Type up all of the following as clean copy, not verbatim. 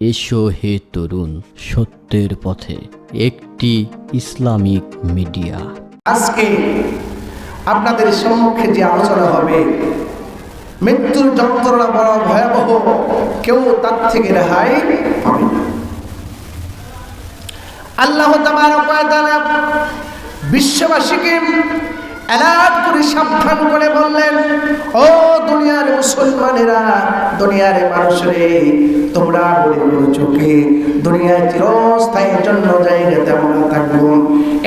এসো হে তরুণ, সত্যের পথে, একটি ইসলামিক মিডিয়া। আজকে আপনাদের সম্মুখে যে আলোচনা হবে, মৃত্যুর যন্ত্রণা বড় ভয়াবহ, কেউ তার থেকে রেহাই পাবে না। আল্লাহ তাবারক ওয়া তাআলা বিশ্ববাসীকে এলান করে সাবধান করে বললেন, ও দুনিয়ার মুসলমানেরা, দুনিয়ার মানুষরে, তোমরা বলে চোখে দুনিয়ায় চিরস্থায়ীর জন্য জায়গাতে আমরা থাকবো।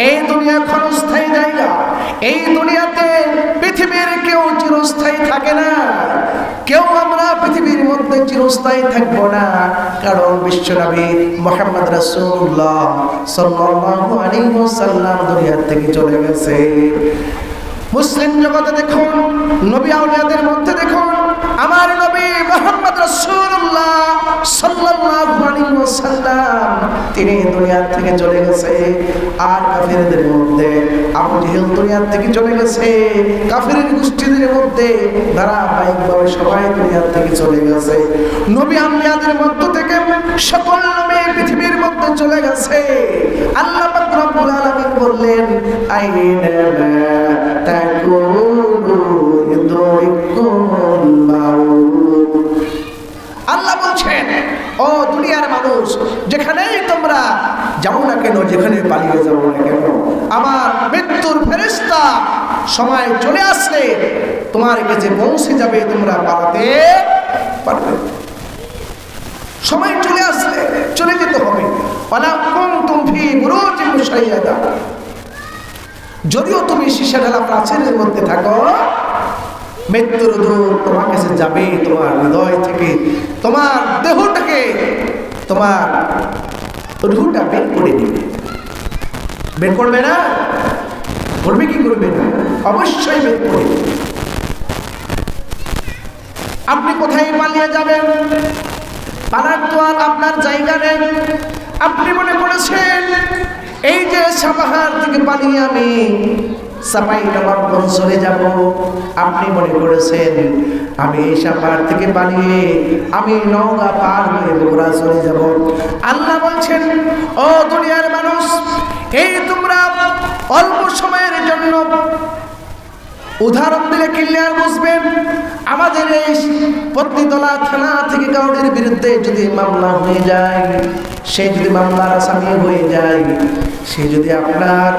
এই দুনিয়া ক্ষণস্থায়ী জায়গা। এই দুনিয়াতে পৃথিবীর কেউ চিরস্থায়ী থাকে না। কেউ আমরা পৃথিবীর মধ্যে চিরস্থায়ী থাকবো না, কারণ বিশ্বনবী মুহাম্মদ রাসূলুল্লাহ সাল্লাল্লাহু আলাইহি ওয়াসাল্লাম দুনিয়া থেকে চলে গেছে। মুসলিম জগতে দেখুন, নবী আউলিয়াদের মধ্যে দেখুন, আমার নবী মুহাম্মদ রাসূলুল্লাহ সাল্লাল্লাহু আলাইহি ওয়াসাল্লাম তিনি দুনিয়া থেকে চলে গেছে। আর কাফেরদের মধ্যে আবু জেহেল দুনিয়া থেকে চলে গেছে। কাফের গোষ্ঠীদের মধ্যে ধারাবাহিকভাবে সবাই দুনিয়া থেকে চলে গেছে। নবী আউলিয়াদের মধ্য থেকে সকল নবী পৃথিবীর মধ্যে চলে গেছে। আল্লাহ পাক রব্বুল আলামিন বললেন, আইনা আল্লাহ বলছেন, ও দুনিয়ার মানুষ, যেখানেই তোমরা যাও না কেন, যেখানে পালিয়ে যাও না কেন, আমার মৃত্যুর ফেরেশতা সময় চলে আসলে তোমার কাছে পৌঁছে যাবে, তোমরা পালাতে পারবে। সময় চলে আসলে চলে যেতে হবে। যদিও তুমি সীসা ঢালা প্রাচীরের মধ্যে থাকো, মৃত্যুর দূর তোমার কাছে যাবে, তোমার হৃদয় থেকে, তোমার দেহটাকে, তোমার রুহটা বের করে দিবে। বের করবে না? করবে কি করবে না? অবশ্যই বের করে দিবে। আপনি কোথায় পালিয়ে যাবেন? পালার তো আর আপনার জায়গা নেই। আপনি মনে করেছেন এই যে সাপাহার থেকে পালিয়ে আমি চাঁপাইনবাবগঞ্জ চলে যাব। আপনি মনে করেছেন আমি এই সাপাহার থেকে পালিয়ে আমি নওগাঁ পার হয়ে বগুড়া চলে যাব। আল্লাহ বলছেন, ও দুনিয়ার মানুষ, এই তোমরা অল্প সময়ের জন্য, উদাহরণ দিলে ক্লিয়ার বুঝবেন, আমাদের এই পত্নীতলা থানা থেকে কাউরের বিরুদ্ধে যদি মামলা হয়ে যায়, সে যদি মামলার আসামি হয়ে যায়, সে যদি আপনার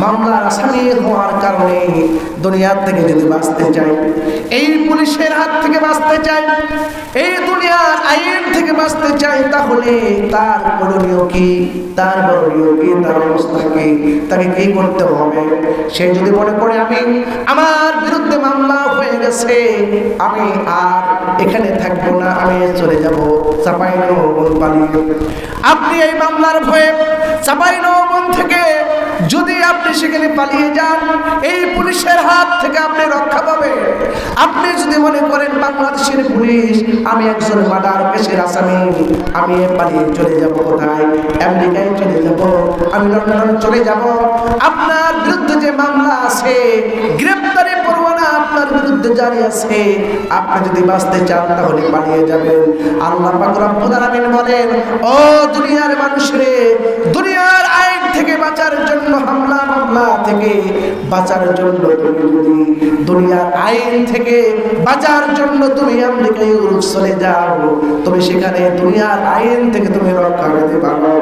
মামলার আসামি হওয়ার কারণে দুনিয়ার থেকে যদি বাঁচতে চায়, এই পুলিশের হাত থেকে বাঁচতে চায়, এই দুনিয়ার আইন থেকে বাঁচতে চায়, তাহলে তার করণীয় কি, তার বরণীয় কি, তার অবস্থা কি, তাকে কি করতে হবে? সে যদি মনে করে আমি আমার বিরুদ্ধে মামলা হয়ে গেছে, আমি আর এখানে থাকবো না, আমি চলে যাব চাঁপাইনবাবগঞ্জ পালিয়ে। আপনি এই মামলার ভয়ে চাঁপাইনবাবগঞ্জ থেকে যদি আপনি সেখানে পালিয়ে যান, এই পুলিশের হাত থেকে আপনি রক্ষা পাবেন। আপনি যদি মনে করেন বাংলাদেশের পুলিশ, আমি একজন মার্ডার কেসের আসামি, আমি পালিয়ে চলে যাব কোথায়? আমেরিকায় চলে যাব, আমি লন্ডন চলে যাব। আপনার বিরুদ্ধে যে মামলা আছে, গ্রেপ্তারি পরোয়ানা আপনার বিরুদ্ধে জারি আছে, আপনি যদি বাঁচতে চান তাহলে পালিয়ে যাবেন। আল্লাহ পাক রব্বুল আলামিন বলেন, ও দুনিয়ার মানুষরে, দুনিয়ার আইন থেকে বাঁচার জন্য, হামলা মামলা থেকে বাঁচার জন্য, তুমি যদি দুনিয়ার আইন থেকে বাঁচার জন্য তুমি আমেরিকায় ইউরোপ চলে যাও, তুমি সেখানে দুনিয়ার আইন থেকে তুমি রক্ষা পেতে পারো।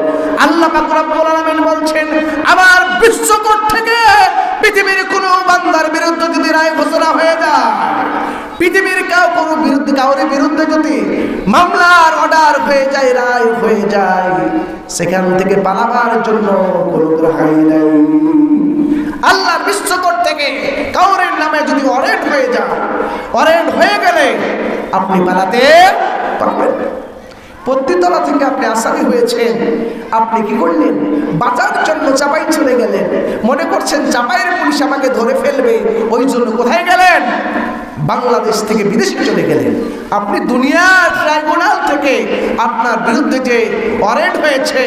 আল্লাহ পাক রব্বুল আলামিন বলছেন, আবার বিশ্বকোট থেকে পৃথিবীর কোনো বান্দার বিরুদ্ধে যদি রায় ঘোষণা হয়ে যায়, পৃথিবীর কাউর বিরুদ্ধে যদি মামলার অর্ডার হয়ে যায়, রায় হয়ে যায়, সেখান থেকে পালাবার জন্য কোনো রেহাই নাই। আল্লাহর বিশ্বকোট থেকে কাউরের নামে যদি ওয়ারেন্ট হয়ে যায়, ওয়ারেন্ট হয়ে গেলে আপনি পালাতে পারবেন। পত্নীতলা থেকে আপনি আসামি হয়েছেন, আপনি কি করলেন? বাঁচার জন্য চাপাই চলে গেলেন। মনে করছেন চাপাইয়ের পুলিশ আমাকে ধরে ফেলবে, ওই জন্য কোথায় গেলেন? বাংলাদেশ থেকে বিদেশে চলে গেলেন। আপনি দুনিয়ার ট্রাইব্যুনাল থেকে আপনার বিরুদ্ধে যে ওয়ারেন্ট হয়েছে,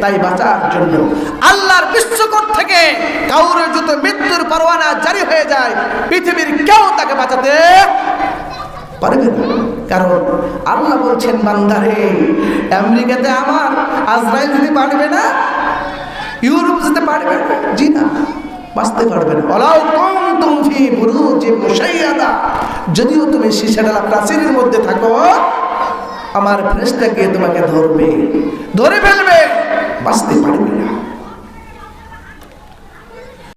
তাই বাঁচার জন্য আল্লাহর বিশ্বকোট থেকে কাউরে যদি মৃত্যুর পরোয়ানা জারি হয়ে যায়, পৃথিবীর কেউ তাকে বাঁচাতে পারবে না। কারণ আল্লাহ বলছেন বান্দারে আমেরিকাতে আমার আজরাইল যেতে পারবে না, ইউরোপ যেতে পারবে না, জি না, বাঁচতে পারবে না। ওয়ালাউ কুনতুম ফি বুরুজিন মুশাইয়াদা, যদিও তুমি সীসাডালা প্রাচীরের মধ্যে থাকো, আমার ফেরেশতা গিয়ে তোমাকে ধরবে, ধরে ফেলবে, বাঁচতে পারবে না।